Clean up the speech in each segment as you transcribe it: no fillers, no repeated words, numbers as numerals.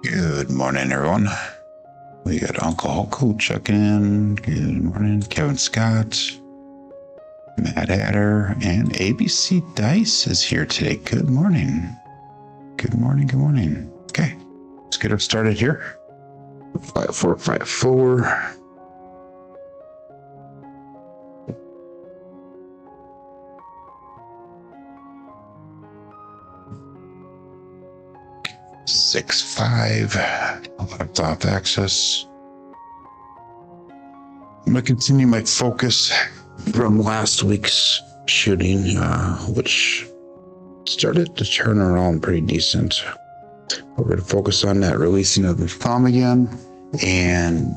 Good morning, everyone. We got Uncle Hulko checking in. Good morning. Kevin Scott, Matt Hatter, and ABC Dice is here today. Good morning. Good morning. Good morning. Okay, let's get her started here. 5454. Six, 5. Laptop access. I'm going to continue my focus from last week's shooting, which started to turn around pretty decent. We're going to focus on that releasing of the thumb again and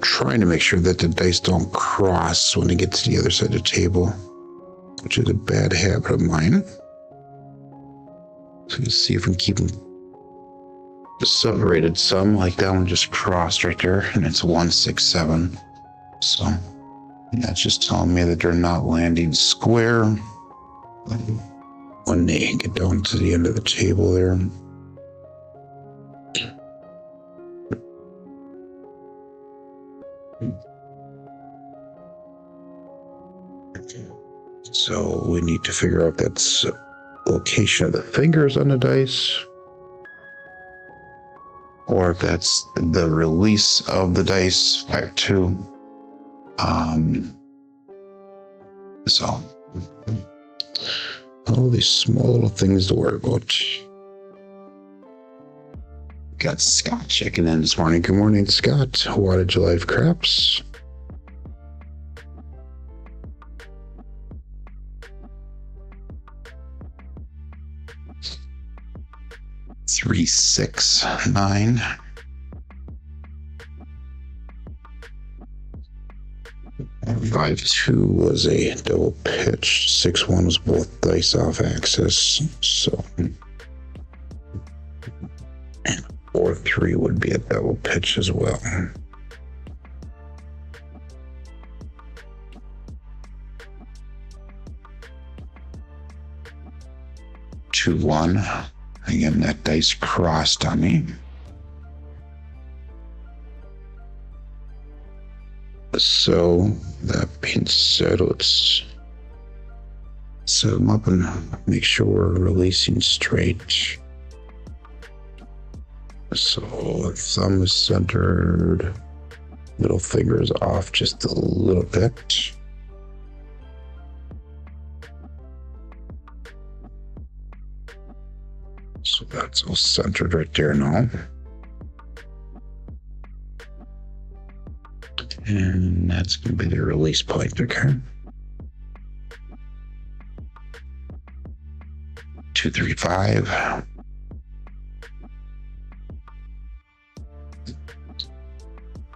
trying to make sure that the dice don't cross when they get to the other side of the table, which is a bad habit of mine. So let's see if we can keep them separated some, like that one just crossed right there, and it's 1, 6, 7. So that's just telling me that they're not landing square when they get down to the end of the table there. So we need to figure out that's location of the fingers on the dice, or if that's the release of the dice back to so all these small little things to worry about. Got Scott checking in this morning. Good morning, Scott. Why did you like craps? Three, 6, 9. Five, 2 was a double pitch. 6, 1 was both dice off axis. So, and 4, 3 would be a double pitch as well. Two, 1. Again, that dice crossed on me. So, that being said, let's set them up and make sure we're releasing straight. So, thumb is centered, middle finger is off just a little bit. So that's all centered right there now. And that's going to be the release point, okay? 2, 3, 5.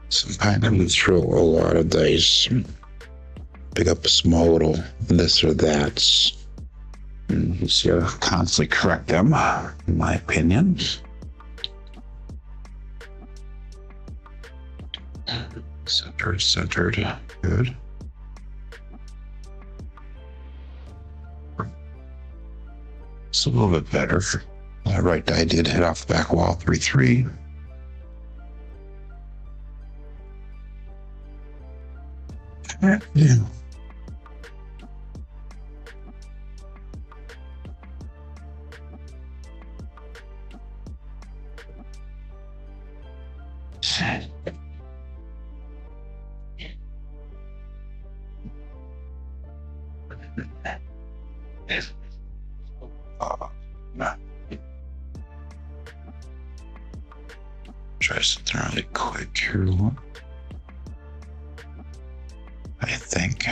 Sometimes I move through a lot of dice, pick up a small little this or that. And you just gotta constantly correct them, in my opinion. Centered, good. It's a little bit better. Right die did hit off the back wall, 3, 3. Yeah. Try something really quick here. I think.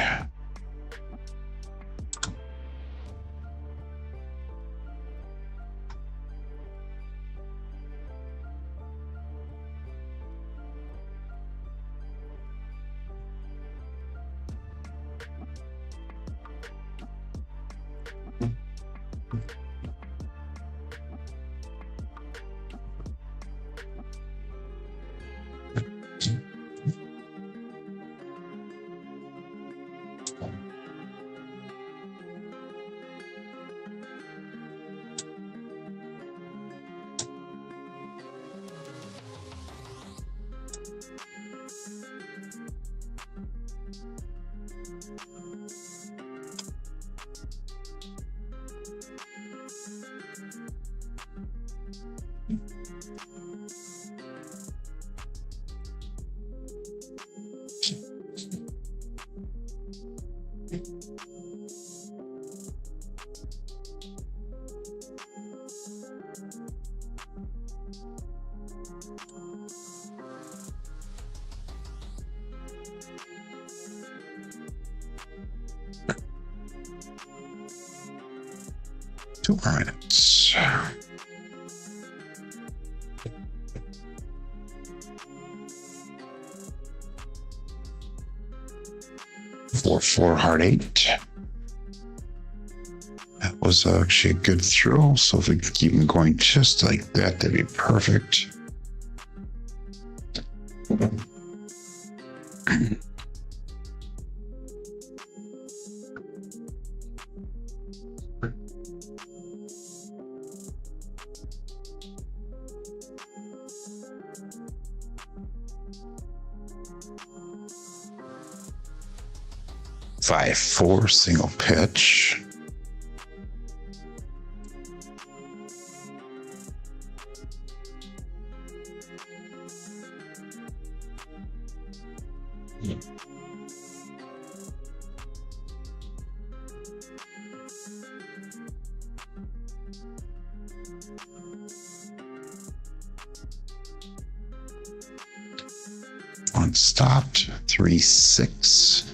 2 more minutes. 4-4 hard 8. That was actually a good throw. So if we can keep them going just like that, that'd be perfect. Five, 4 single pitch. One stopped. 3-6.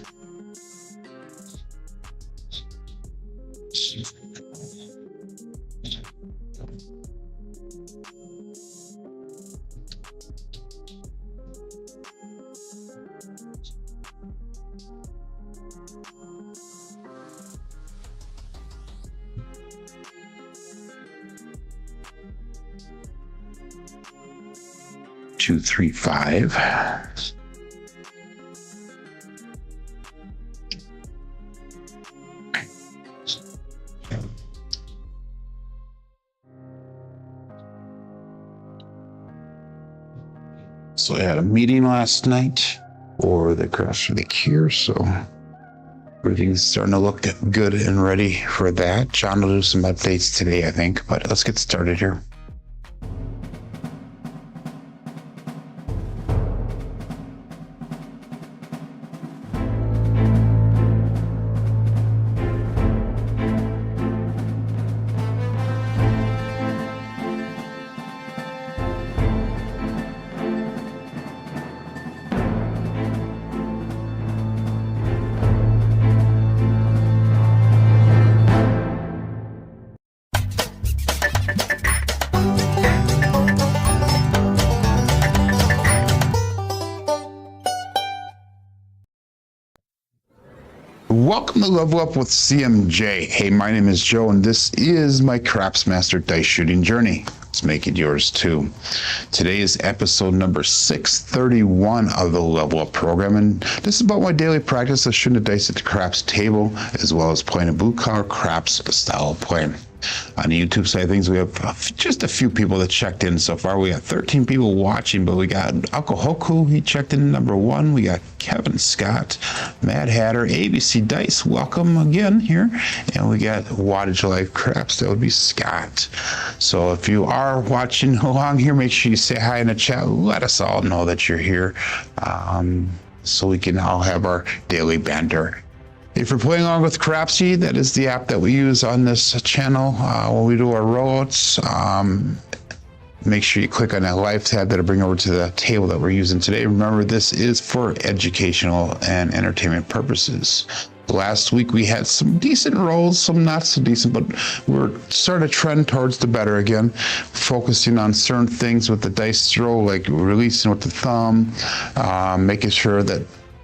Two, 3, 5. So I had a meeting last night for the Crash of the Cure, so everything's starting to look good and ready for that. John will do some updates today, I think, but let's get started here. Welcome to Level Up with CMJ. Hey, my name is Joe, and this is my Craps Master Dice Shooting Journey. Let's make it yours too. Today is episode number 631 of the Level Up program, and this is about my daily practice of shooting the dice at the craps table, as well as playing a blue-collar craps style of play. On the YouTube side of things, we have just a few people that checked in so far. We got 13 people watching, but we got Uncle Hoku, he checked in number 1. We got Kevin Scott, Mad Hatter, ABC Dice, welcome again here. And we got Wattage Life Craps, that would be Scott. So if you are watching along here, make sure you say hi in the chat. Let us all know that you're here, so we can all have our daily banter. If you're playing along with Crapsee, that is the app that we use on this channel when we do our rollouts. Make sure you click on that live tab that'll bring over to the table that we're using today. Remember, this is for educational and entertainment purposes. Last week we had some decent rolls, some not so decent, but we're starting to trend towards the better again, focusing on certain things with the dice throw, like releasing with the thumb,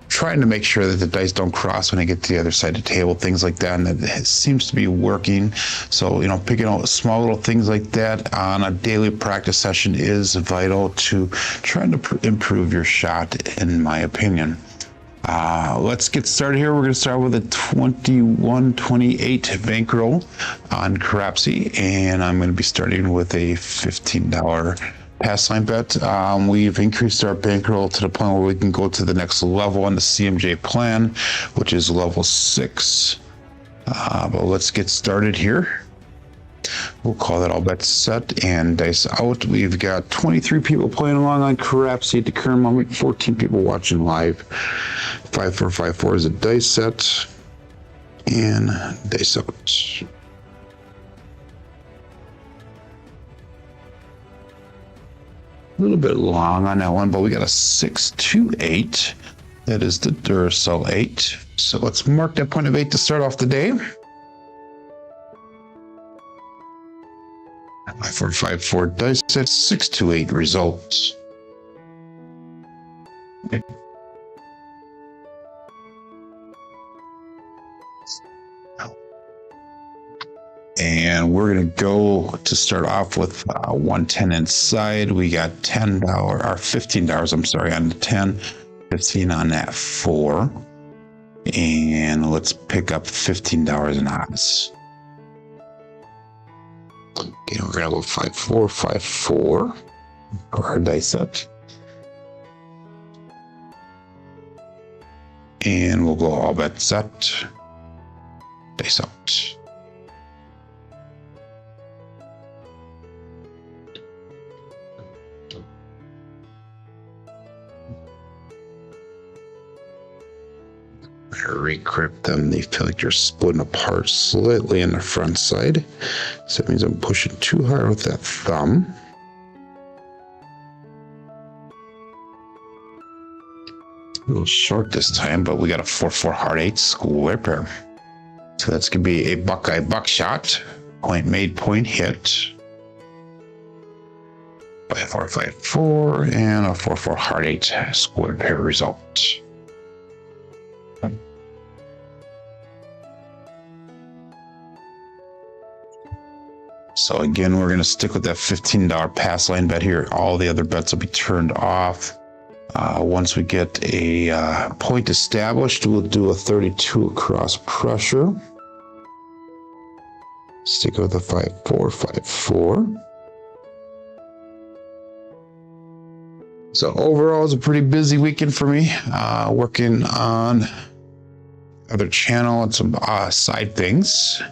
trying to make sure that the dice don't cross when they get to the other side of the table, things like that, and that seems to be working. So, picking out small little things like that on a daily practice session is vital to trying to improve your shot, in my opinion. Let's get started here. We're going to start with a 21.28 bankroll on Crapsee, and I'm going to be starting with a $15 pass line bet. We've increased our bankroll to the point where we can go to the next level on the CMJ plan, which is level 6. But let's get started here. We'll call that all bets set and dice out. We've got 23 people playing along on Crapsee at the current moment, 14 people watching live. 5454 is a dice set and dice out. A little bit long on that one, but we got a 628. That is the Duracell 8. So let's mark that point of 8 to start off the day. 5454 dice set 628 results. Okay. And we're going to go to start off with 110 inside. We got $10 or $15, I'm sorry, on the 10, 15 on that 4. And let's pick up $15 in odds. Okay, we're going to go 5454 for our dice set. And we'll go all bet set, dice out. Recrypt them. They feel like they're splitting apart slightly on the front side. So that means I'm pushing too hard with that thumb. A little short this time, but we got a 4-4 hard 8 square pair. So that's gonna be a Buckeye buckshot. Point made, point hit. 5454 and a 4-4 hard 8 square pair result. So again, we're going to stick with that $15 pass line bet here. All the other bets will be turned off. Once we get a point established, we'll do a 32 across pressure. Stick with the 5454. So overall, it's a pretty busy weekend for me. Working on other channel and some side things.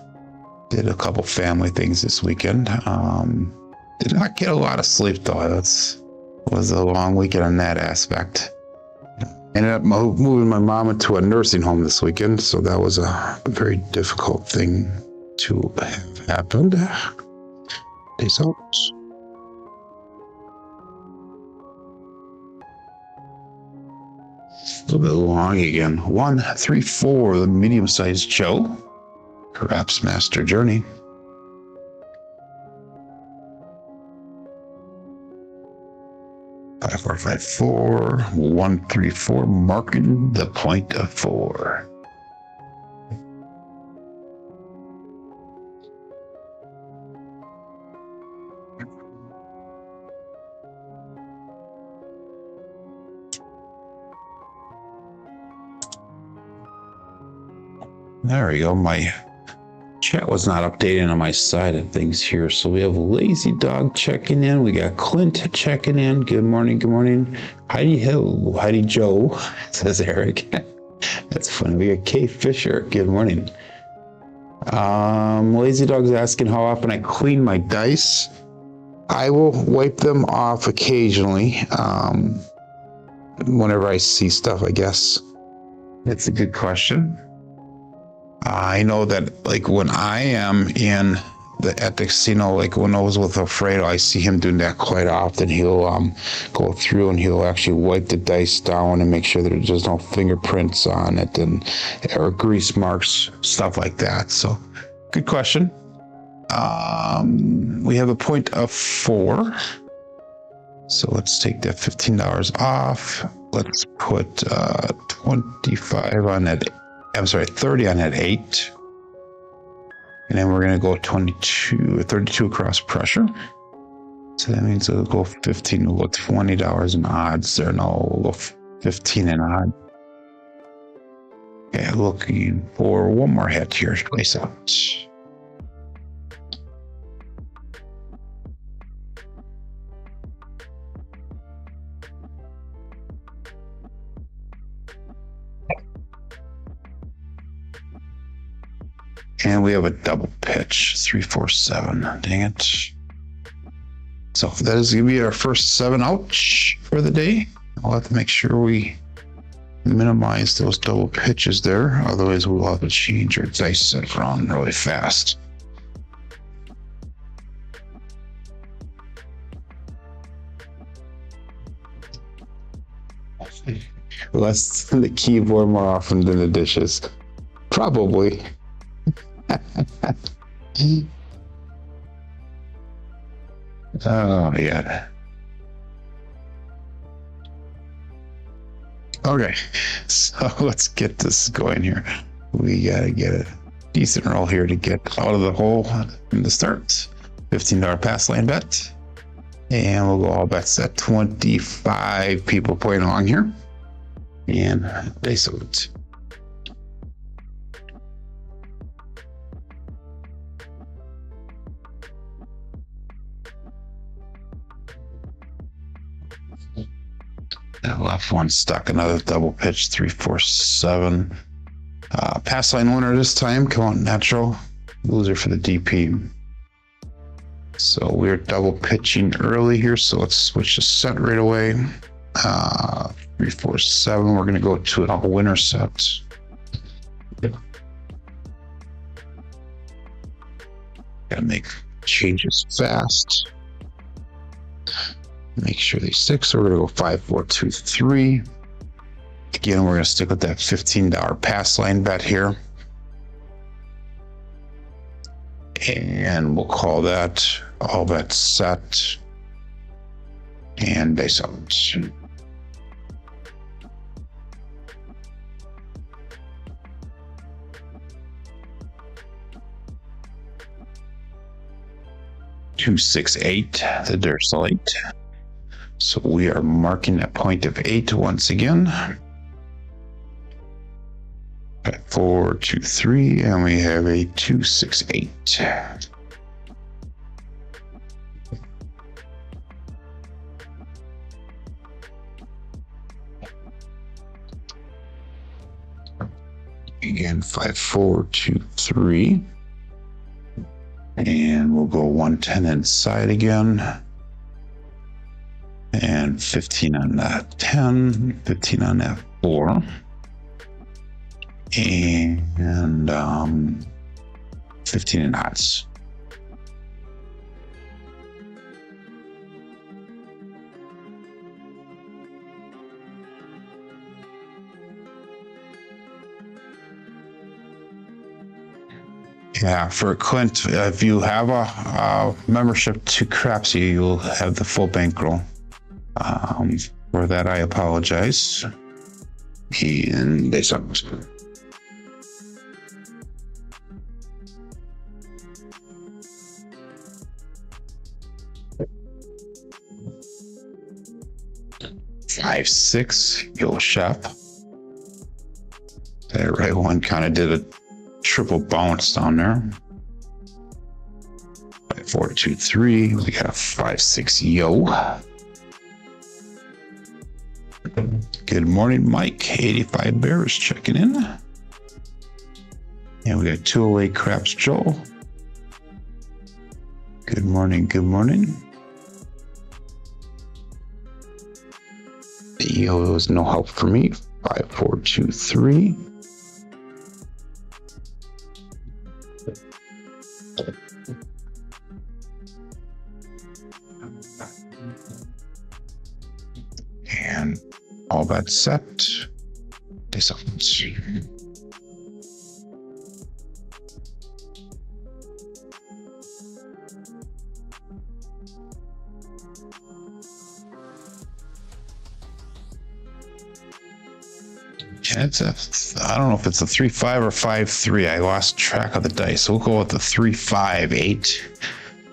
Did a couple family things this weekend. Did not get a lot of sleep though. It was a long weekend on that aspect. Ended up moving my mom into a nursing home this weekend, so that was a very difficult thing to have happened. Days out. A little bit long again. 134, the medium-sized Joe. Craps Master Journey. Five, 4, 5, 4, 1, 3, 4, marking the point of 4. There we go. My chat was not updating on my side of things here. So we have Lazy Dog checking in. We got Clint checking in. Good morning. Good morning. Heidi Hill. Heidi Joe, says Eric. That's funny. We got Kay Fisher. Good morning. Lazy Dog's asking how often I clean my dice. I will wipe them off occasionally. Whenever I see stuff, I guess. That's a good question. I know that, like, when I am at the casino, like when I was with Alfredo, I see him doing that quite often. He'll go through and he'll actually wipe the dice down and make sure that there's no fingerprints on it or grease marks, stuff like that. So, good question. We have a point of 4. So let's take that $15 off. Let's put 25 on that. I'm sorry, 30 on that 8. And then we're going to go 32 across pressure. So that means it'll go 15. We'll go $20 in odds there. No, we'll go 15 in odds. Okay, looking for one more hit here to place out. And we have a double pitch, 347. Dang it. So that is going to be our first 7 ouch for the day. We'll have to make sure we minimize those double pitches there. Otherwise, we'll have to change our dice set around really fast. Less than the keyboard more often than the dishes. Probably. Oh, yeah. Okay, so let's get this going here. We gotta get a decent roll here to get out of the hole from the start. $15 pass line bet. And we'll go all bets at 25 people playing along here. And they salute. That left one stuck, another double pitch, 3-4-7. Pass line winner this time, come out natural. Loser for the DP. So we're double pitching early here, so let's switch the set right away. 3-4-7, we're gonna go to a winner set. Gotta make changes fast. Make sure they stick. So we're gonna go 5-4-2-3. Again, we're gonna stick with that $15 pass line bet here. And we'll call that all bet set. And base out. $268, the Durslite. So we are marking a point of 8 once again. 5-4-2-3, and we have a 268. Again, 5-4-2-3. And we'll go 110 inside again. And 15 on that 10, 15 on that 4. And 15 in odds. Yeah, for Clint, if you have a membership to Crapsee, you'll have the full bankroll. For that, I apologize. And they sucked. Five, 6, Yo Shop. That right one kind of did a triple bounce down there. 5-4-2-3. We got a 5-6 Yo. Good morning, Mike. 85 Bears checking in. And we got 208 Craps Joel. Good morning, good morning. The Yo was no help for me. 5-4-2-3. And all that set. This up. Yeah, it's a, I don't know if it's a 3-5 or 5-3. I lost track of the dice. We'll go with the 3-5-8.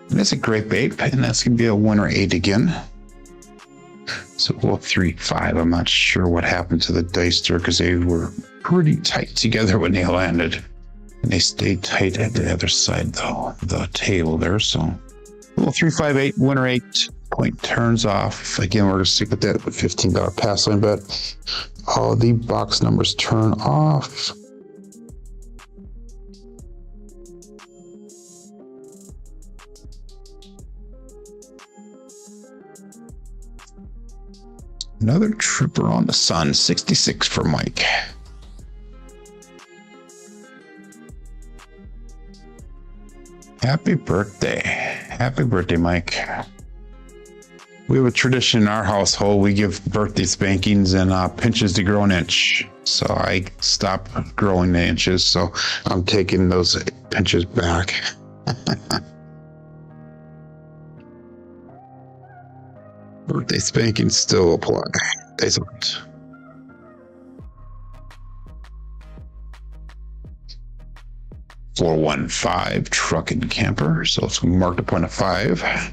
And that's a great bait, and that's gonna be a winner 8 again. So we'll 3-5. I'm not sure what happened to the dice there because they were pretty tight together when they landed. And they stayed tight at the other side though, the table there. So we'll 3-5-8, winner 8, point turns off. Again, we're gonna stick with that with $15 pass line bet. All the box numbers turn off. Another tripper on the sun, 66 for Mike. Happy birthday. Happy birthday, Mike. We have a tradition in our household. We give birthday spankings and pinches to grow an inch. So I stopped growing the inches. So I'm taking those pinches back. Birthday spanking still apply. Days out. $415 truck and camper. So let's mark the point of 5.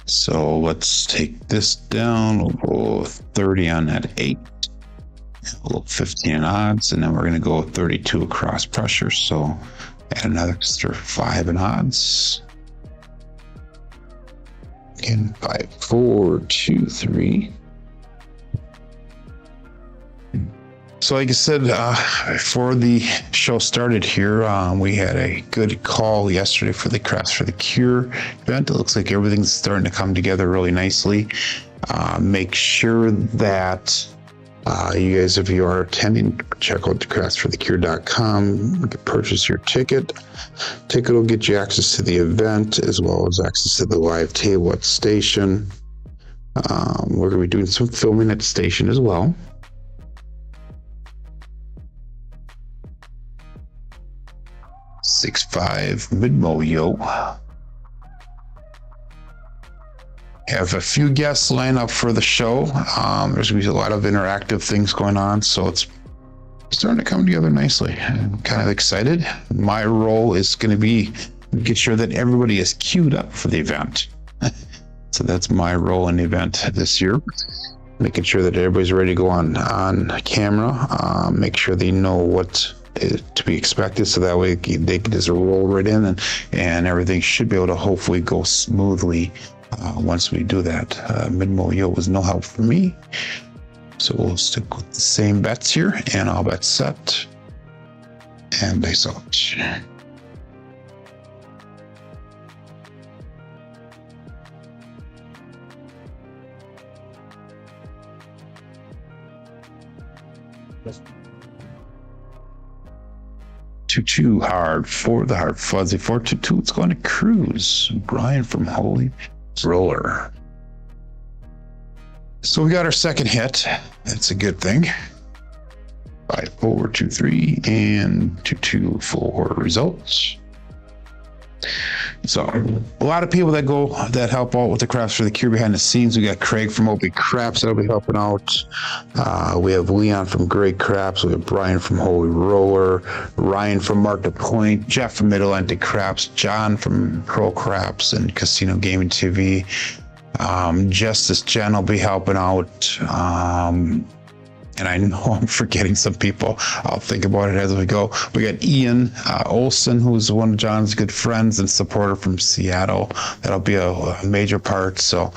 So let's take this down. We'll roll 30 on that 8. A little 15 in odds, and then we're going to go with 32 across pressure. So add another extra 5 in odds. Again, 5, 4, 2, 3. So like I said, before the show started here, we had a good call yesterday for the Crafts for the Cure event. It looks like everything's starting to come together really nicely. Make sure that you guys, if you are attending, check out the craftsforthecure.com. Purchase your ticket. Ticket will get you access to the event as well as access to the live table at the station. We're going to be doing some filming at the station as well. $6.5 mid-mo yo. Have a few guests lined up for the show. There's going to be a lot of interactive things going on, so it's starting to come together nicely. I'm kind of excited. My role is going to be get sure that everybody is queued up for the event. So that's my role in the event this year. Making sure that everybody's ready to go on camera. Make sure they know what to be expected, so that way they can just roll right in, and everything should be able to hopefully go smoothly once we do that. Mid-mo yo was no help for me, so we'll stick with the same bets here, and all bets set, and dice out. Two hard for the hard fuzzy 422. It's going to Cruise. Brian from Holy Roller. So we got our second hit. That's a good thing. 5, 4, 2, 3, and 2, 2, 4 results. So a lot of people that help out with the Crafts for the Cure behind the scenes. We got Craig from OB Craps that'll be helping out. We have Leon from Greg Craps. We have Brian from Holy Roller, Ryan from Mark the Point, Jeff from Middle Atlantic Craps, John from Procraps and Casino Gaming TV. Justice Jen will be helping out. And I know I'm forgetting some people. I'll think about it as we go. We got Ian Olson, who's one of John's good friends and supporter from Seattle. That'll be a major part. So,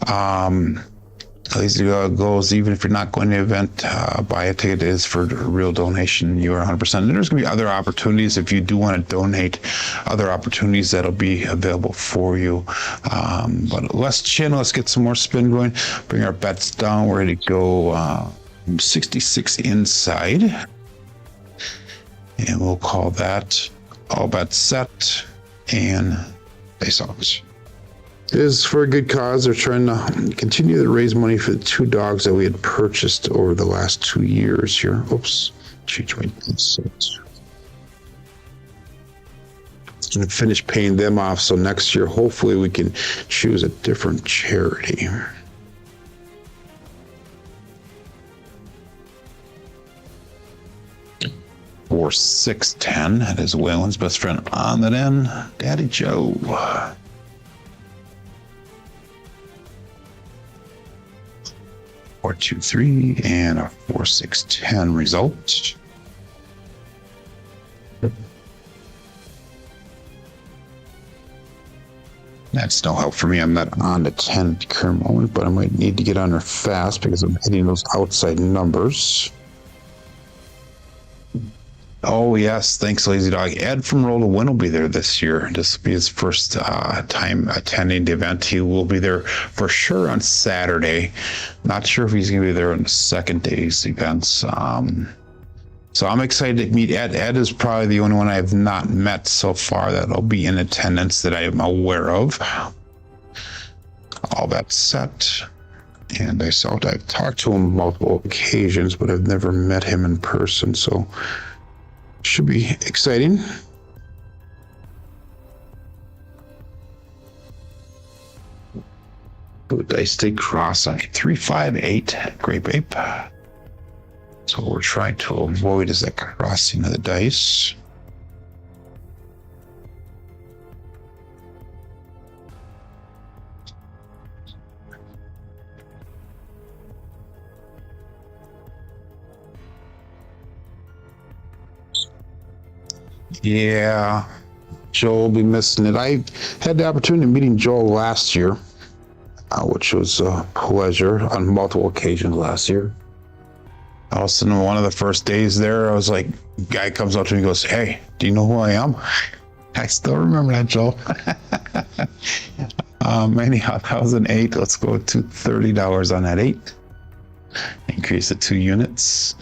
as it goes, even if you're not going to the event, buy a ticket. It is for a real donation. You are 100%. And there's going to be other opportunities if you do want to donate. Other opportunities that'll be available for you. But let's chin. Let's get some more spin going. Bring our bets down. We're ready to go. 66 inside, and we'll call that all bets set and face off. It is for a good cause. They're trying to continue to raise money for the 2 dogs that we had purchased over the last 2 years here. Oops, change my set. And finish paying them off, so next year hopefully we can choose a different charity. For 610, that is Waylon's best friend on that end, Daddy Joe. Four, 2, 3, and a 4, 6, 10 result. That's no help for me. I'm not on the 10 at the current moment, but I might need to get on her fast because I'm hitting those outside numbers. Oh, yes. Thanks, Lazy Dog. Ed from Roll to Win will be there this year. This will be his first time attending the event. He will be there for sure on Saturday. Not sure if he's going to be there on the second day's events. So I'm excited to meet Ed. Ed is probably the only one I have not met so far that'll be in attendance that I am aware of. all that set. And I saw I've talked to him multiple occasions, but I've never met him in person, so should be exciting. Blue dice stay cross on 358 grape ape. So what we're trying to avoid is that crossing of the dice. Yeah, Joe will be missing it. I had the opportunity of meeting Joe last year, which was a pleasure on multiple occasions last year. All of a sudden, one of the first days there, I was like, guy comes up to me and goes, "Hey, do you know who I am?" I still remember that, Joe. Anyhow, that was an 8. Let's go to $30 on that 8. Increase it 2 units.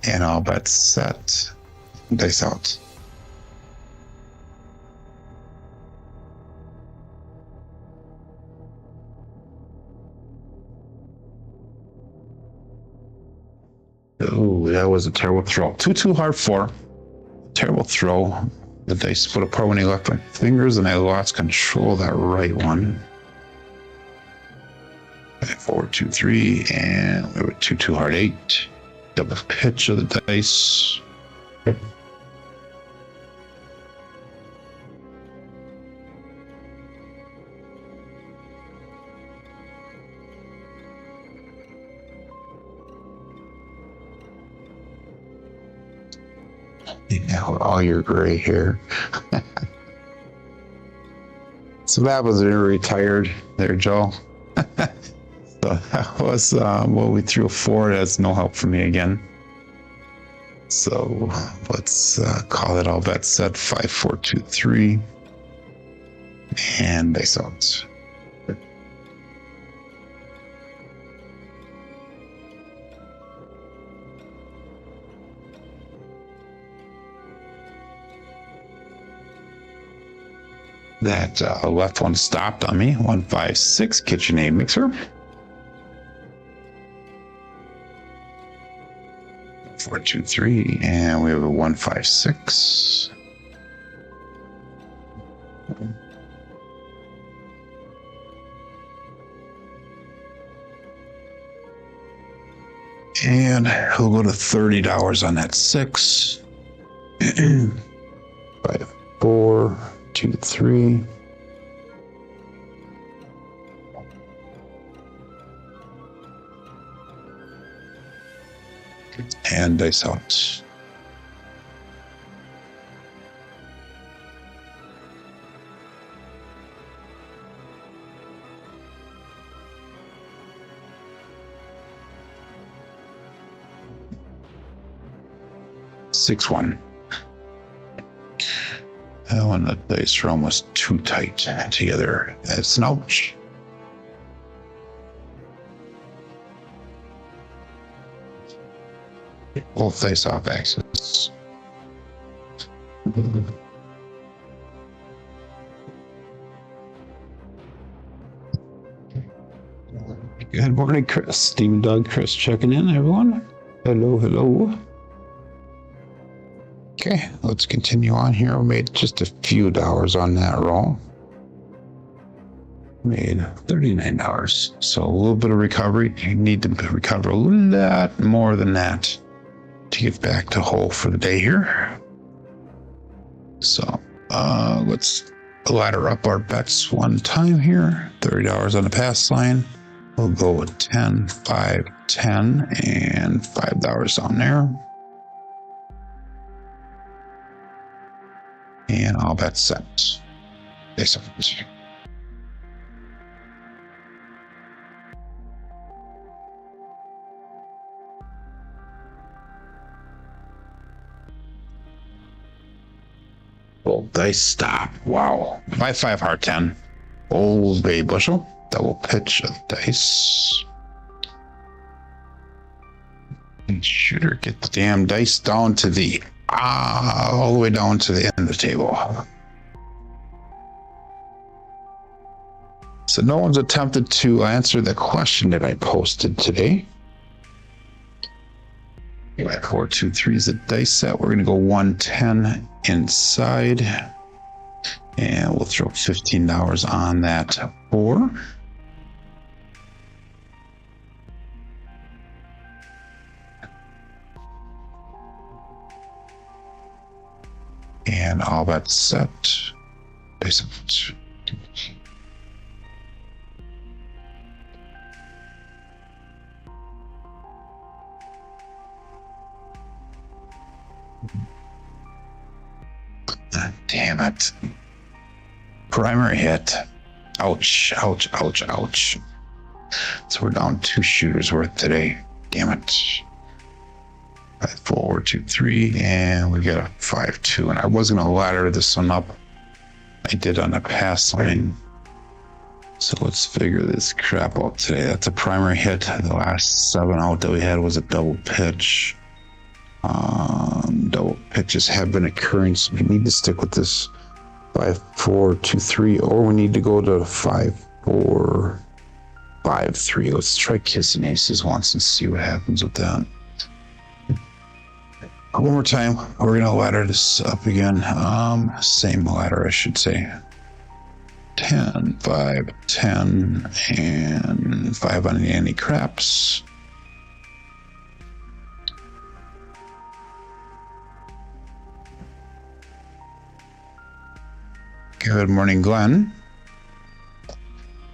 And all bets set. Dice out. Oh, that was a terrible throw. 2 hard 4. Terrible throw. The dice put apart when he left my fingers, and I lost control of that right one. 4, 2, 3, and we have a 2 hard 8. Double pitch of the dice. Yeah, all your gray hair. So that was retired there, Joe. So that was what we threw forward as no help for me again. So let's call it all bets set. 5, 4, 2, 3, and dice out. That left one stopped on me. 1, 5, 6 KitchenAid mixer. 4, 2, 3, and we have a 1, 5, 6. And we'll go to $30 on that 6. 5, 4, 2, 3. And dice out. Six, 1. That one, the dice are almost too tight together. It's an ouch. Both dice off axis. Good morning, Chris. Steam Dog Chris checking in, everyone. Hello, hello. Okay, let's continue on here. We made just a few dollars on that roll. Made $39. So a little bit of recovery. You need to recover a lot more than that to get back to whole for the day here. So let's ladder up our bets one time here. $30 on the pass line. We'll go with 10, 5, 10, and $5 on there. And all bets set. Excellent. Full dice stop. Wow. 5, 5 hard 10. Old Bay bushel. Double pitch of dice. And shooter, get the damn dice down to the all the way down to the end of the table. So no one's attempted to answer the question that I posted today. 4, 2, 3 is a dice set. We're going to go 110 inside. And we'll throw $15 on that 4. And all that's set. Dice out. Damn it. Primary hit. Ouch, ouch, ouch, ouch. So we're down 2 shooters worth today. Damn it. 5, 4, 2, 3, and we got a 5, 2. And I was going to ladder this one up. I did on the pass line. So let's figure this crap out today. That's a primary hit. The last 7 out that we had was a double pitch. Double pitches have been occurring, so we need to stick with this 5, 4, 2, 3, or we need to go to 5, 4, 5, 3. Let's try kissing aces once and see what happens with that. One more time, we're gonna ladder this up again. Same ladder, I should say. 10, 5, 10, and 5 on the anti-craps. Good morning, Glenn.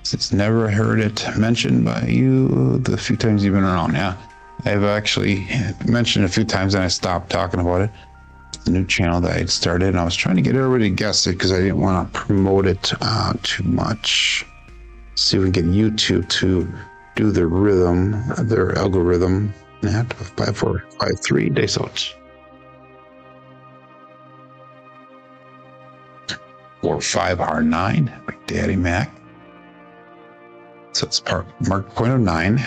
It's never heard it mentioned by you the few times you've been around. Yeah, I've actually mentioned it a few times and I stopped talking about it. It's a new channel that I had started and I was trying to get everybody to guess it because I didn't want to promote it too much. See if we can get YouTube to do their rhythm, their algorithm. 5, 4, 5, 3 days out. 4, 5, R9, Big Daddy Mac. So it's mark point of 9.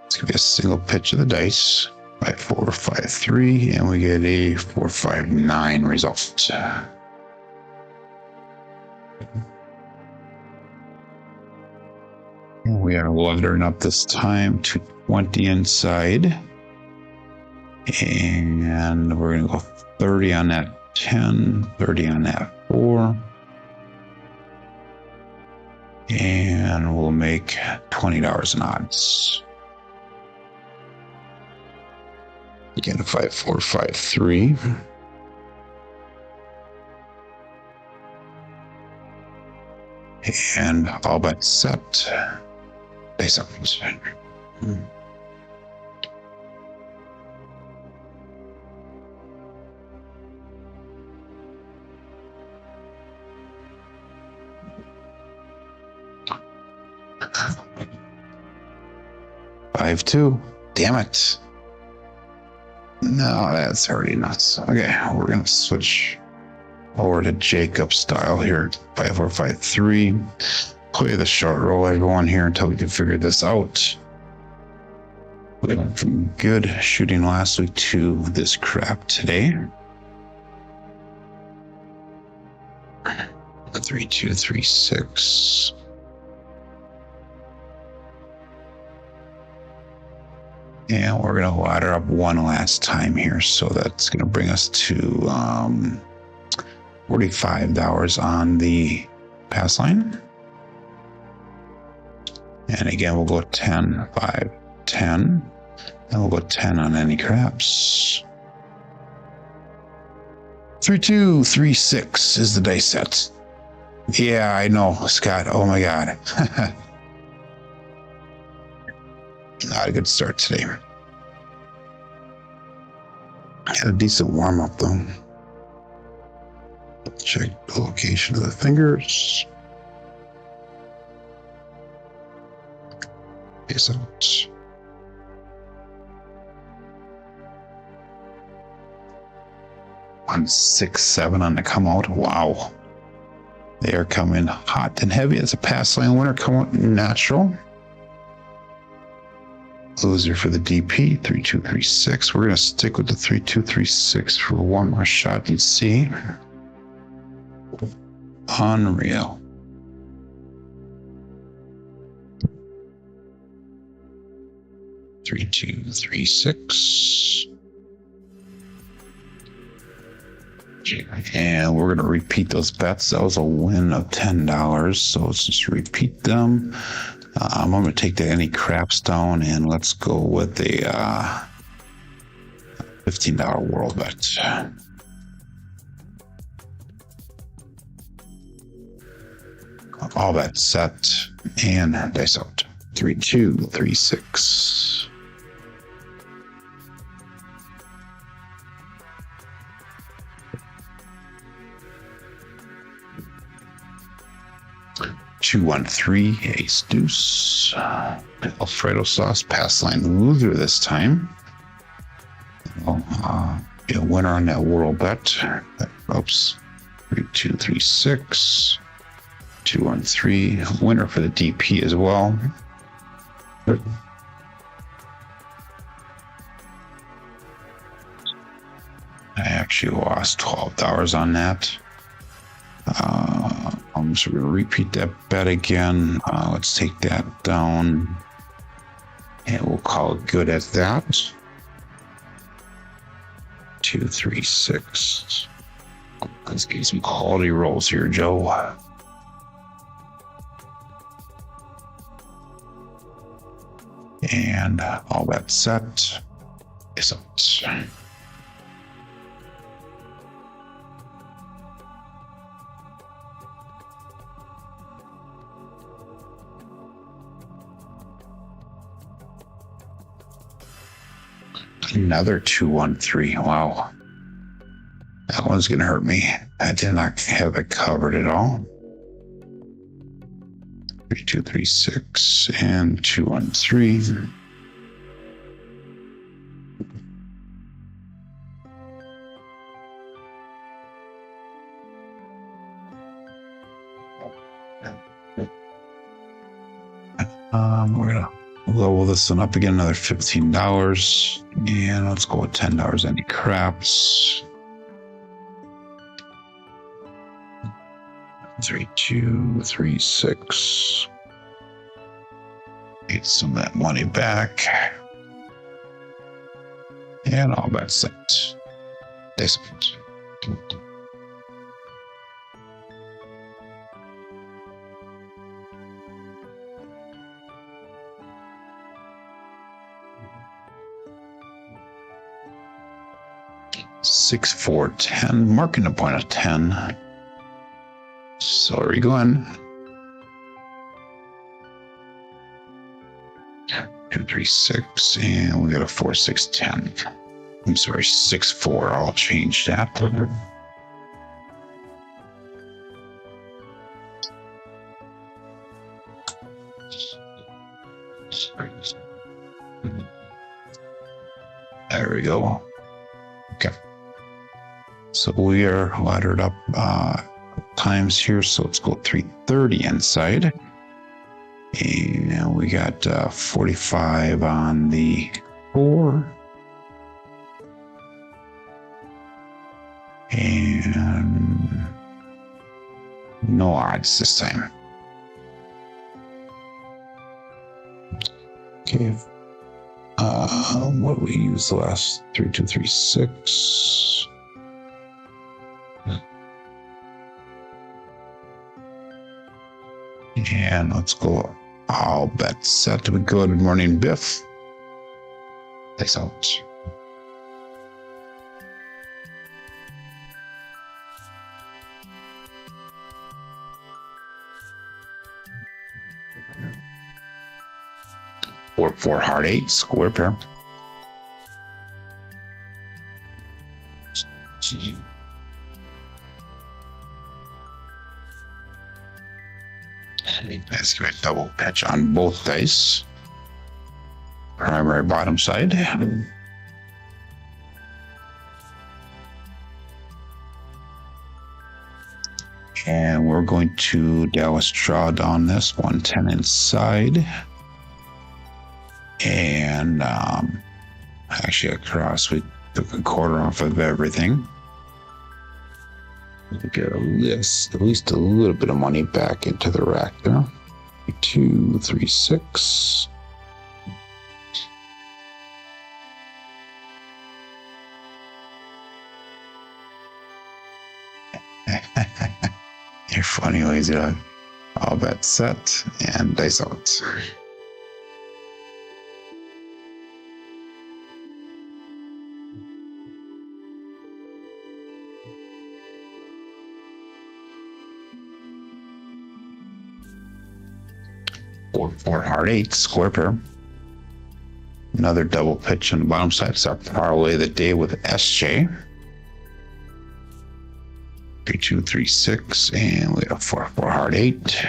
It's gonna be a single pitch of the dice. 5, 4, 5, 3, and we get a 4, 5, 9 result. We are laddering up this time to 20 inside. And we're gonna go 30 on that 10, 30 on that 4. And we'll make $20 in odds. Again, 5, 4, 5, 3. And all but set. Dice up. 5, 2. Damn it. No, that's hurting us. Okay, we're going to switch over to Jacob style here. 5, 4, 5, 3. Play the short roll, everyone, here until we can figure this out. We went from good shooting last week to this crap today. 3, 2, 3, 6. And we're going to ladder up one last time here. So that's going to bring us to $45 on the pass line. And again, we'll go 10, 5, 10. And we'll go 10 on any craps. 3, 2, 3, 6 is the dice set. Yeah, I know, Scott. Oh my God. Not a good start today. Had a decent warm up though. Check the location of the fingers. Face out. On 6, 7 on the come out. Wow. They are coming hot and heavy. It's a pass lane winner. Come out natural. Loser for the DP. 3, 2, 3, 6. We're going to stick with the 3, 2, 3, 6 for one more shot and see. Unreal. 3, 2, 3, 6. And we're going to repeat those bets. That was a win of $10. So let's just repeat them. I'm going to take the any craps down and let's go with a $15 world bet. All that set and dice out. 3, 2, 3, 6. Two, 1, 3, ace, deuce. Alfredo sauce, pass line loser this time. Be a winner on that world bet. Oops. 3, 2, 3, 6. 2, 1, 3. Winner for the DP as well. I actually lost $12 on that. I'm just going to repeat that bet again. Let's take that down. And we'll call it good at that. 2, 3, 6. Let's get some quality rolls here, Joe. And all that set is out. Another 2, 1, 3. Wow. That one's going to hurt me. I did not have it covered at all. 3, 2, 3, 6 and 2, 1, 3. We're gonna level this one up again, another $15, and let's go with $10 any craps. 3, 2, 3, 6. Get some of that money back. And all that set. This one. 6, 4, 10. Marking the point of 10. Sorry, Glenn. 2, 3, 6, and we got a 4, 6, 10. I'm sorry, 6, 4. I'll change that. There we go. Okay. So we are laddered up times here, so let's go 330 inside. And we got 45 on the 4. And no odds this time. Okay. What did we use the last 3, 2, 3, 6? And let's go. All bets set to be good. Good morning, Biff. Thanks out. Four hard 8 square pair. Let's give it a double pitch on both dice. Primary bottom side. And we're going to Dallas draw down this 110 inside. And actually across, we took a quarter off of everything. We get at least a little bit of money back into the rack there. 2, 3, 6. You're funny, lazy dog. All bets set and dice out. Four hard eight, square pair. Another double pitch on the bottom side. It's our parlay of the day with SJ. 3, 2, 3, 6, and we have 4 hard eight.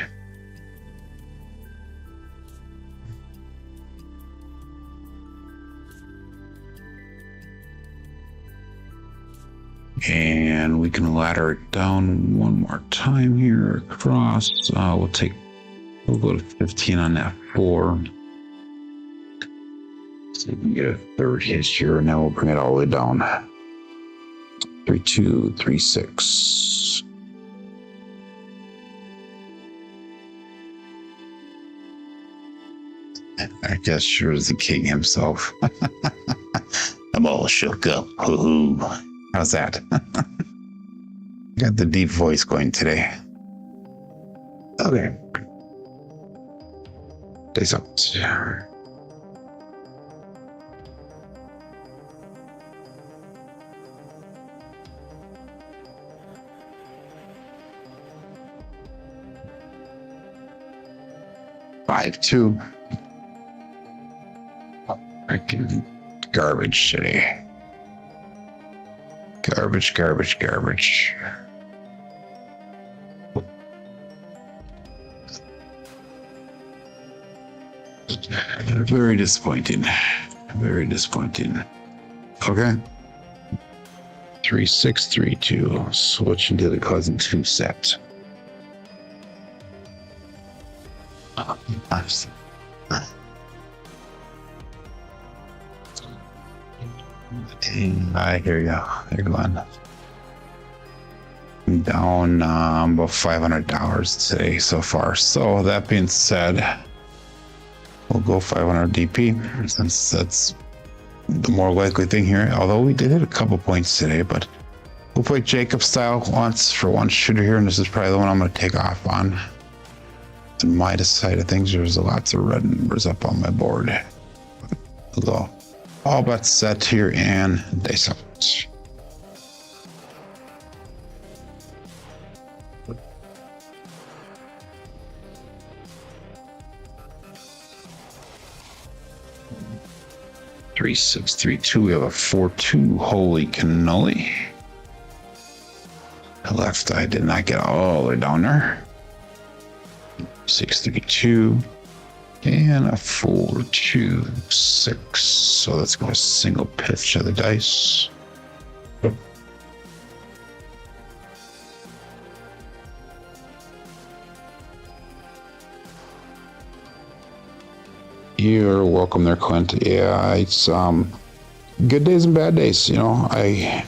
And we can ladder it down one more time here across. We'll go to 15 on that 4. So we can get a third hit here, and now we'll bring it all the way down. 3, 2, 3, 6. I guess sure is the king himself. I'm all shook up. Hoo-hoo. How's that? Got the deep voice going today. Okay. Dice out. Five, 2. Freaking garbage today. Garbage. Very disappointing. Okay. 3, 6, 3, 2. Switch into the cousin 2 set. I hear you. They're going down about $500 today so far. So that being said, we'll go 500 DP since that's the more likely thing here. Although we did hit a couple points today, but we'll play Jacob style once for one shooter here, and this is probably the one I'm going to take off on. To my side of things, there's lots of red numbers up on my board. We'll go all bets set here and dice out. Three, 6, 3, 2. We have a 4, 2. Holy cannoli. Left, I did not get all the way down there. 6, 3, 2. And a 4, 2, 6. So let's go a single pitch of the dice. You're welcome there, Clint. Yeah, it's good days and bad days. You know, I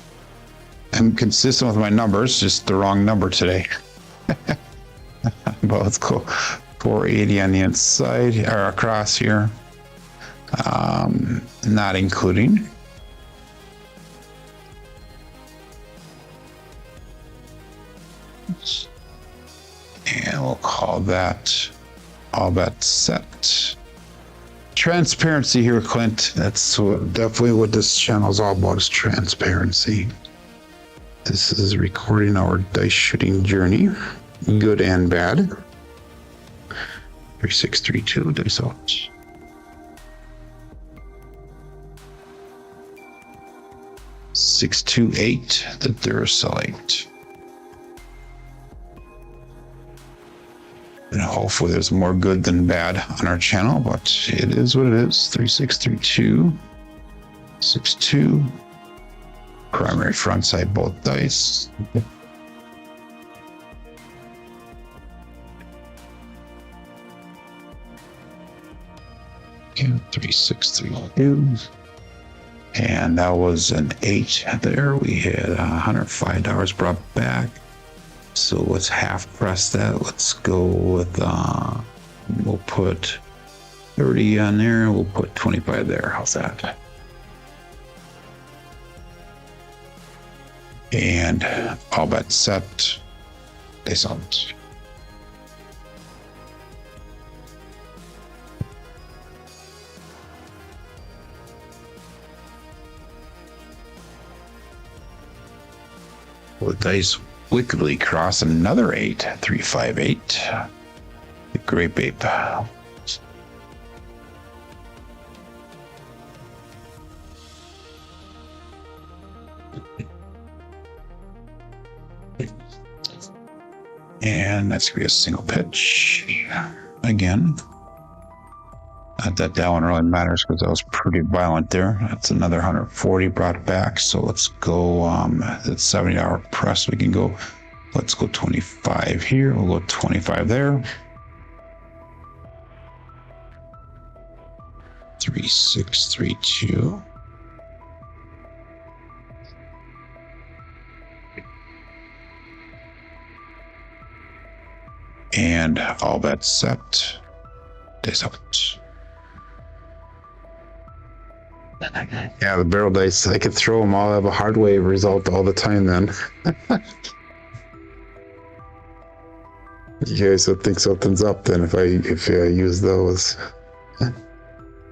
am consistent with my numbers, just the wrong number today. But let's go 480 on the inside or across here. Not including. And we'll call that all bet set. Transparency here, Clint. That's definitely what this channel is all about, is transparency. This is recording our dice shooting journey, good and bad. 3, 6, 3, 2, dice out. Six, 2, 8, the Duracellite. And hopefully there's more good than bad on our channel, but it is what it is. 3, 6, 3, 2, 6, 2. Primary front side both dice. Okay, 3, 6, 3, 2. And that was an 8 there. We had $105 brought back. So let's half press that. Let's go with, we'll put 30 on there. We'll put 25 there. How's that? And all bets set. Dice out. Well, the dice wickedly cross another 8. 3, 5, 8. The grape ape. And that's going to be a single pitch. Again. Not that that one really matters because that was pretty violent there. That's another 140 brought back. So let's go, it's $70 press. We can go, let's go 25 here. We'll go 25 there. 3, 6, 3, 2. And all bets set. Dice out. Yeah, the barrel dice, I could throw them all. I have a Hardway result all the time then. You guys would think something's up then if I use those.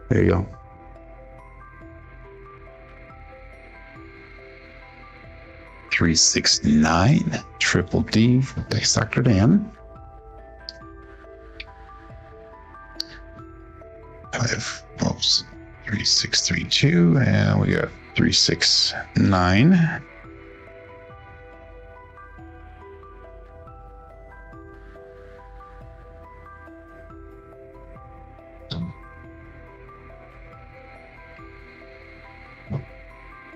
There you go. Three, 6, 9. Triple D. Dice Dr. Dan. 5. Oops. 3, 6, 3, 2, and we got 3, 6, 9.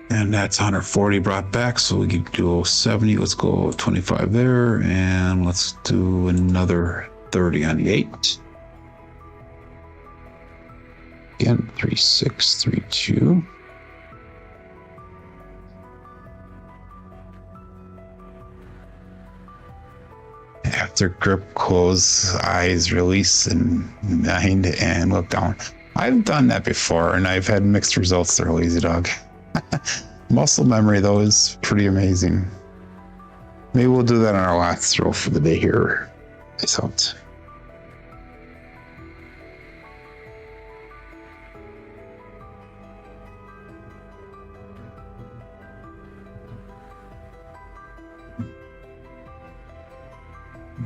And that's 140 brought back, so we can do 70. Let's go 25 there, and let's do another 30 on the 8. Again, 3, 6, 3, 2. After grip, close, eyes, release, and 9, and look down. I've done that before, and I've had mixed results there, Lazy Dog. Muscle memory, though, is pretty amazing. Maybe we'll do that on our last throw for the day here. Nice out.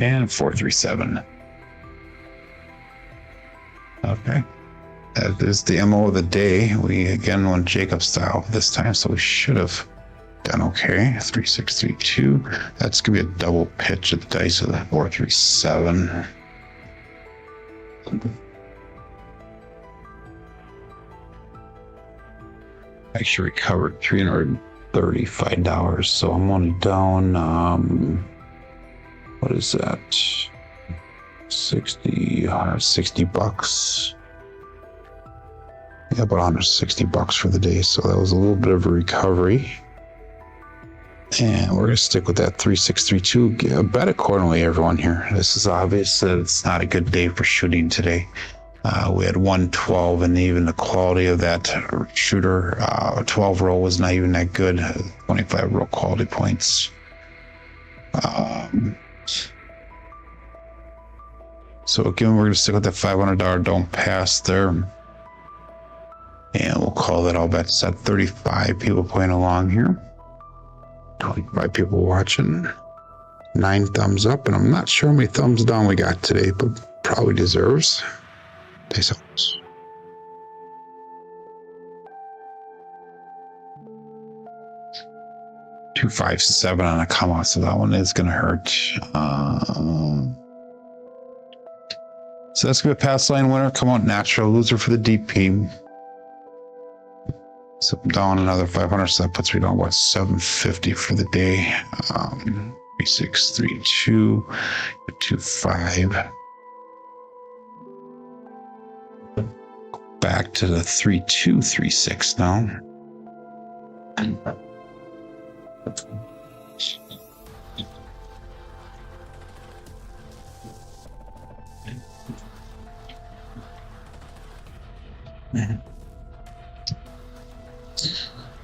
And 4, 3, 7. Okay. That is the MO of the day. We again went Jacob style this time, so we should have done okay. 3, 6, 3, 2. That's gonna be a double pitch of the dice of the 4, 3, 7. Actually recovered $335, so I'm only down what is that? 60 bucks. Yeah, about 160 bucks for the day. So that was a little bit of a recovery. And we're going to stick with that 3632. Bet accordingly, everyone here. This is obvious that it's not a good day for shooting today. We had 112, and even the quality of that shooter, 12 roll was not even that good. 25 roll quality points. So again, we're going to stick with the $500 don't pass there. And we'll call that all bets set. 35 people playing along here. 25 people watching. 9 thumbs up, and I'm not sure how many thumbs down we got today, but probably deserves. Dice out. $257 on a come out, so that one is going to hurt. So that's going to be a pass line winner. Come out natural. Loser for the DP. So down another 500, so that puts me down, what, 750 for the day. 3632, 25. Back to the 3236 now.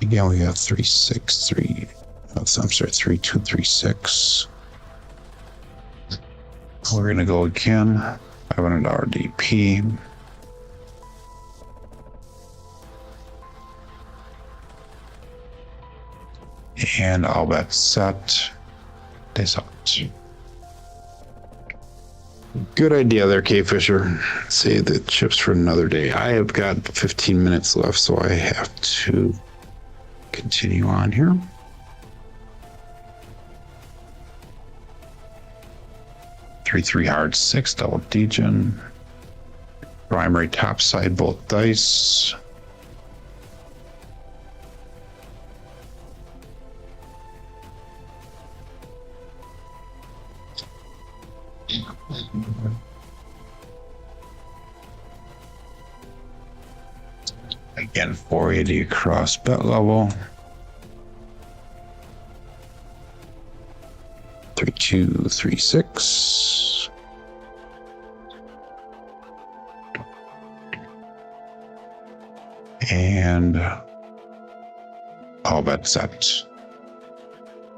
Again, we have 363, I'm sorry, 3236. We're gonna go again. $500 DP. And all bets set. Days out. Good idea there, K Fisher. Save the chips for another day. I have got 15 minutes left, so I have to continue on here. Three hard, 6 double degen. Primary top side, both dice. Again, 480 across bet level. 3236. And all bets set.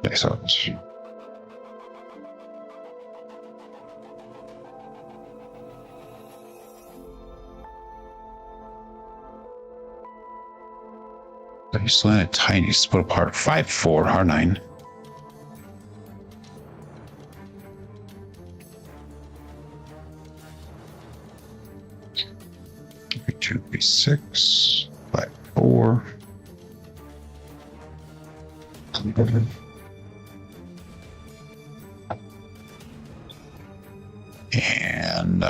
Nice out. Dice landed tiny, split apart. 5-4, R9. Two, 6, 5, 4. And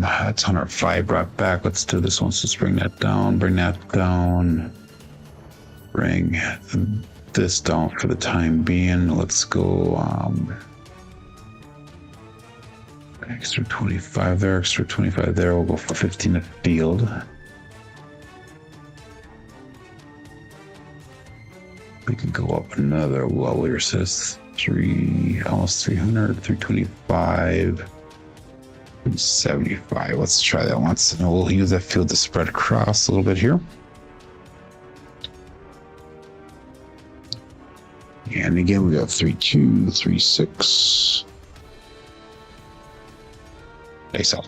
that's 105 brought back. Let's do this one. So let's bring that down, bring this down for the time being. Let's go extra 25 there, extra 25 there. We'll go for 15 at field. We can go up another level here. Says almost 300, 325, 75. Let's try that once, and we'll use that field to spread across a little bit here. And again, we got 3-2, 3-6. Nice out.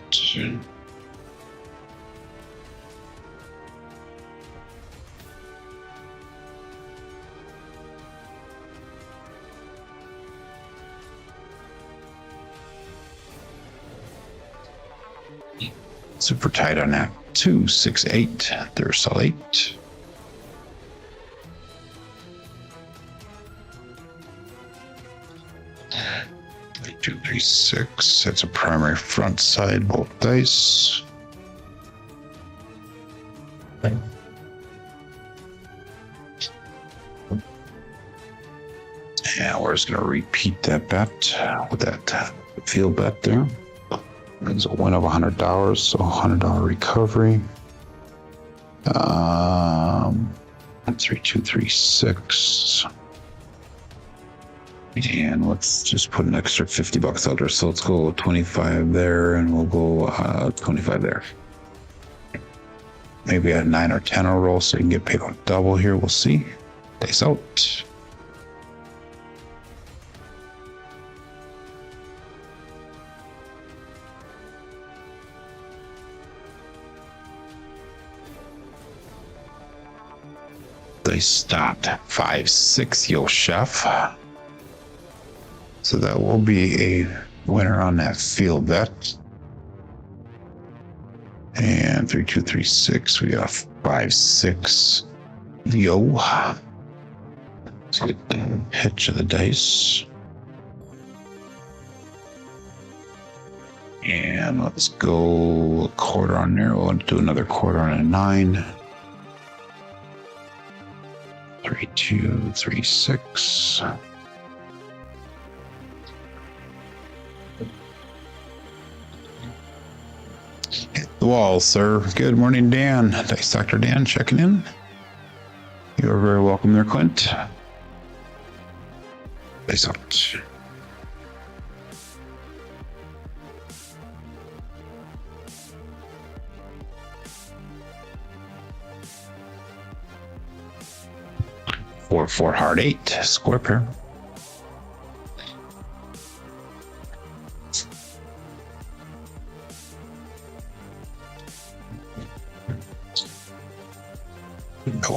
Super tight on that. 2, 6, 8. There's all 8. Two, 3, 6. That's a primary front side, both dice. And we're just going to repeat that bet with that field bet there. It's a win of $100, so $100 recovery. 3, 2, 3, 6. And let's just put an extra $50 out there. So let's go 25 there, and we'll go 25 there. Maybe a 9 or 10 a roll, so you can get paid on double here. We'll see. Days out. They stopped 5-6, yo chef. So that will be a winner on that field bet. And 3, 2, 3, 6. We got 5-6. Yo. Let's get the hitch of the dice. And let's go a quarter on there. We'll do another quarter on a 9. 3, 2, 3, 6. Hit the wall, sir. Good morning, Dan. Dice Dr. Dan checking in. You are very welcome there, Clint. Dice out. Four hard 8 square pair.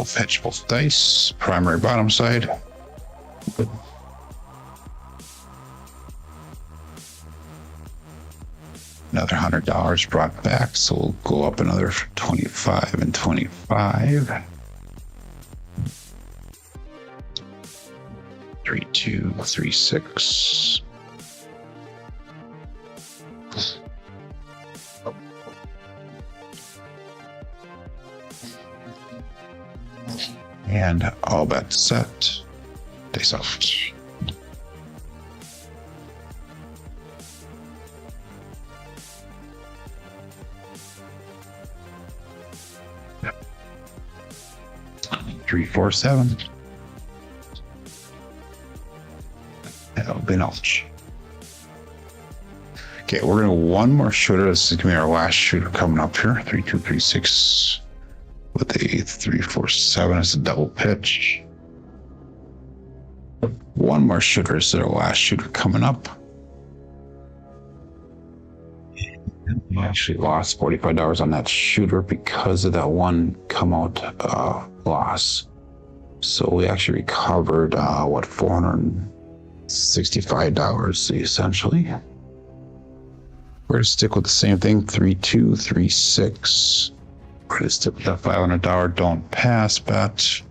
We'll fetch both dice, primary bottom side. Another $100 brought back, so we'll go up another 25 and 25. 3, 2, 3, 6. And all bets set. Dice off. Three, 4, 7. That'll be notch. Okay, we're gonna one more shooter. This is gonna be our last shooter coming up here. 3, 2, 3, 6 with a 3, 4, 7 as a double pitch. One more shooter is our last shooter coming up. We actually lost $45 on that shooter because of that one come out loss. So we actually recovered $465 essentially. We're gonna stick with the same thing. 3, 2, 3, 6. We're gonna stick with that $500 don't pass bet.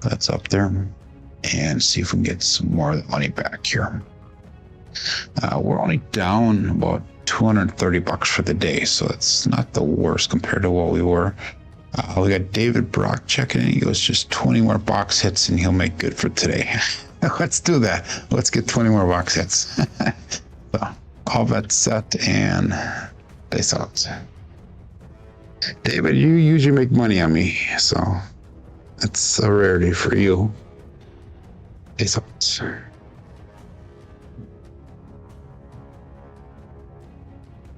That's up there, and see if we can get some more of the money back here. We're only down about $230 for the day, so it's not the worst compared to what we were. We got David Brock checking in. He goes, just 20 more box hits and he'll make good for today. Let's do that. Let's get 20 more box hits. So, all bets set and dice out. David, you usually make money on me, so it's a rarity for you. Dice out.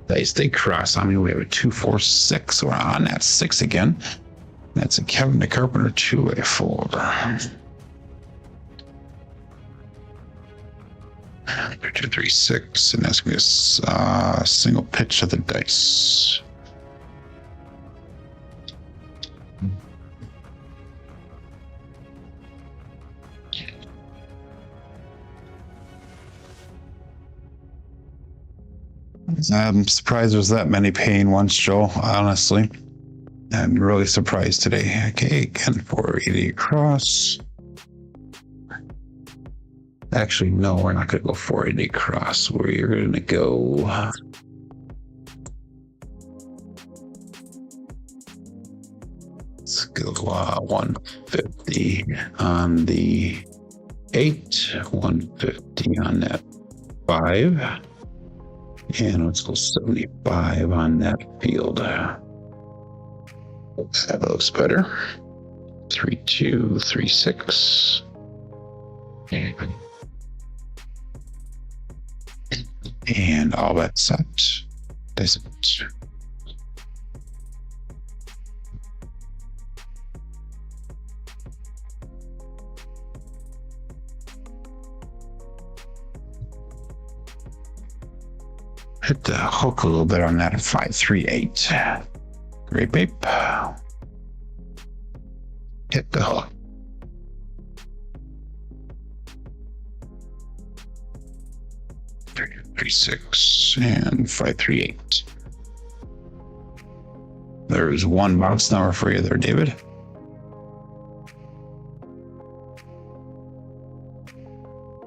They cross. I mean, we have a 2, 4, 6. We're on that 6 again. That's a Kevin the Carpenter 2-way fold. 2, 3, 6, and that's gonna be a single pitch of the dice. I'm surprised there's that many paying once, Joe, honestly. I'm really surprised today. Okay, again, 480 across. Actually, no, we're not going to go 480 across. We're going to go... Let's go 150 on the 8, 150 on that 5. And let's go 75 on that field. That looks better. 3, 2, 3, 6. And all that set. Dice it. Hit the hook a little bit on that 538. Great babe. Hit the hook. Three, 6 and 538. There's one bounce number for you there, David.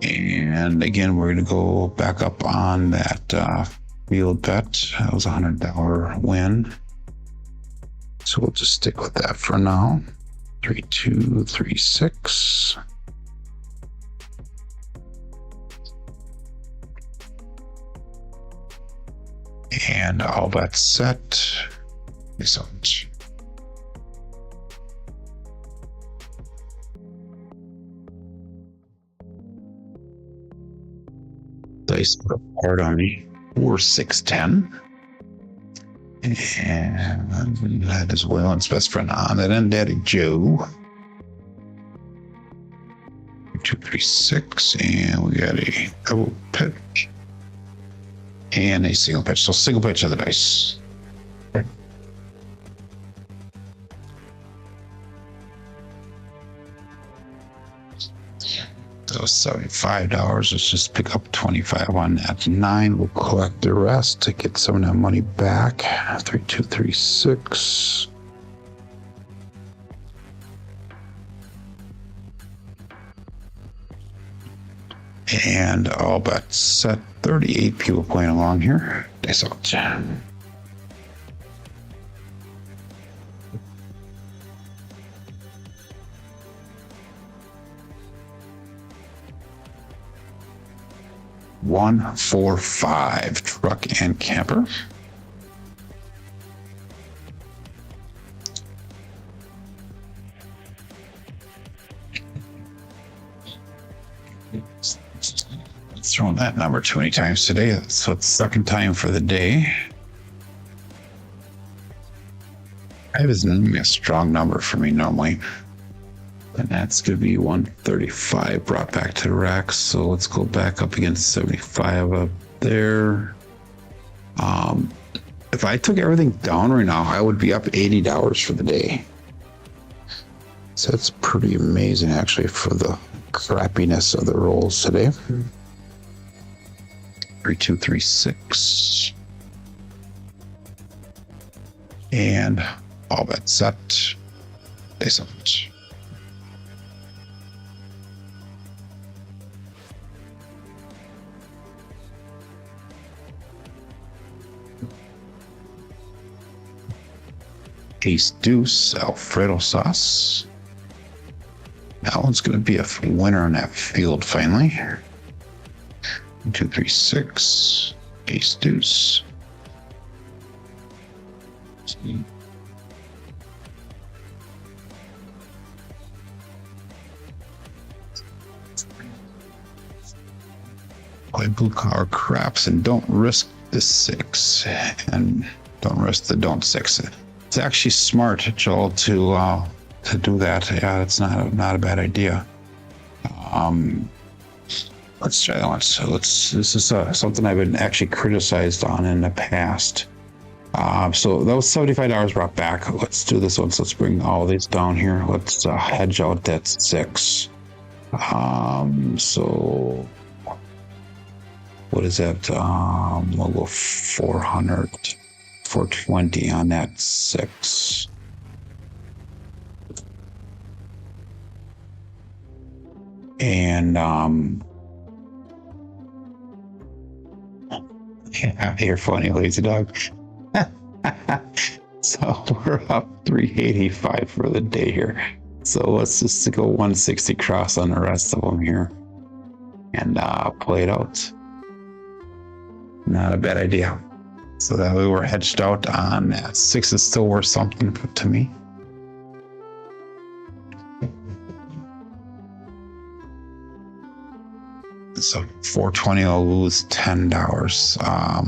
And again, we're going to go back up on that field bet. That was a $100 win. So we'll just stick with that for now. 3, 2, 3, 6. And all bets set. Excellent. Dice put apart on me. 4, 6, 10. And that is Waylon's best friend on it, and Daddy Joe. 2, 3, 6, and we got a double pitch and a single pitch. So single pitch of the dice. That was $75. Let's just pick up 25 on that. 9. We'll collect the rest to get some of that money back. 3236. And all bets set. 38 people playing along here. That's all. One, 4, 5 truck and camper. Throwing that number too many times today, so it's second time for the day. 5 is a strong number for me normally, and that's going to be 135 brought back to the rack. So let's go back up against 75 up there. If I took everything down right now, I would be up $80 for the day. So that's pretty amazing actually for the crappiness of the rolls today. 3236. And all bets set. Excellent. Ace Deuce Alfredo sauce. That one's going to be a winner on that field finally. 236. Ace Deuce. Play blue collar craps and don't risk the 6, and don't risk the don't 6. It's actually smart, Joel, to do that. Yeah, it's not a bad idea. Let's try that one. So this is something I've been actually criticized on in the past. So that was $75 brought back. Let's do this one. So let's bring all these down here. Let's hedge out that 6. So what is that? We'll go 400, 420 on that 6. And yeah, you're funny, lazy dog. So we're up 385 for the day here. So let's just go 160 cross on the rest of them here and play it out. Not a bad idea. So that we were hedged out on that. 6 is still worth something to me. So 420 will lose $10.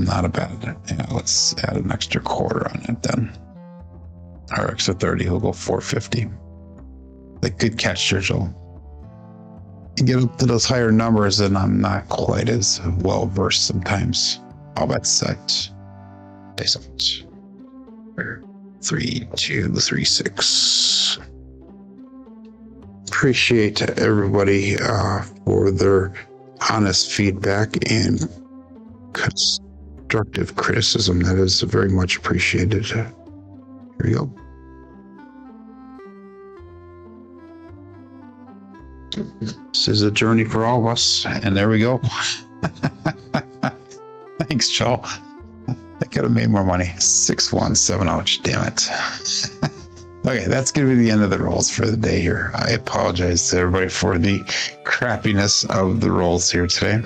Not a bad. Yeah, let's add an extra quarter on it then. Or extra 30. He'll go 450. Like, good catch, Churchill. You get up to those higher numbers, and I'm not quite as well versed sometimes. All bets set. Decent. 3, 2, 3, 6. Appreciate everybody for their honest feedback and constructive criticism. That is very much appreciated. Here we go. This is a journey for all of us, and there we go. Thanks, Joe. I could have made more money. 617. Ouch, damn it. Okay, that's going to be the end of the rolls for the day here. I apologize to everybody for the crappiness of the rolls here today.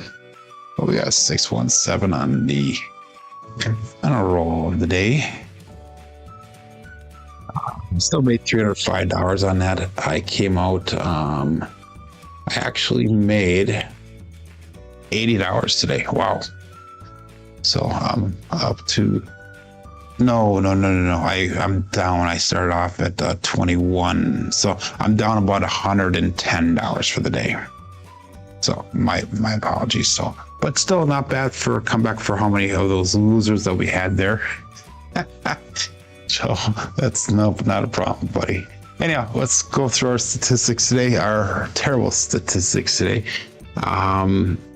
But we got 617 on the final roll of the day. Still made $305 on that. I came out, I actually made $80 today. Wow. So I'm up to, no. I'm down. I started off at 21. So I'm down about $110 for the day. So my apologies. So, but still not bad for a comeback for how many of those losers that we had there. So that's not a problem, buddy. Anyhow, let's go through our statistics today, our terrible statistics today.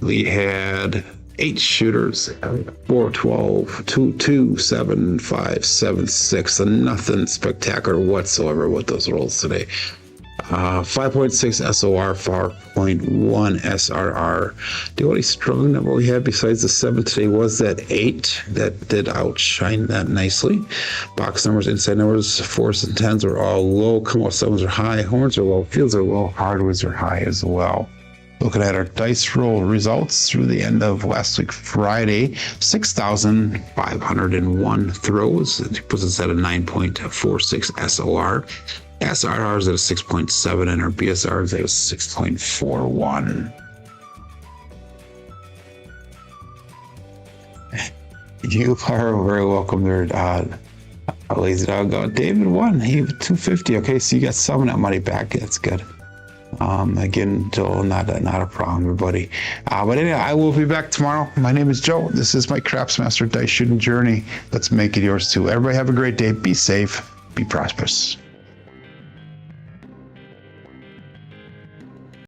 We had 8 shooters, 4, 12, 2, 2, 7, 5, 7, 6. So nothing spectacular whatsoever with those rolls today. 5.6 SOR, 4.1 SRR. The only strong number we had besides the 7 today was that 8. That did outshine that nicely. Box numbers, inside numbers, 4s and 10s are all low. Come out 7s are high, horns are low, fields are low, hardways are high as well. Looking at our dice roll results through the end of last week, Friday, 6,501 throws. It puts us at a 9.46 SOR. SRR is at a 6.7 and our BSR is at a 6.41. You are very welcome there, lazy dog. David won. He was 250. Okay, so you got some of that money back. That's good. Again, Joel, not a problem, everybody. But anyway, I will be back tomorrow. My name is Joe. This is my Craps Master Dice Shooting Journey. Let's make it yours too. Everybody have a great day. Be safe. Be prosperous.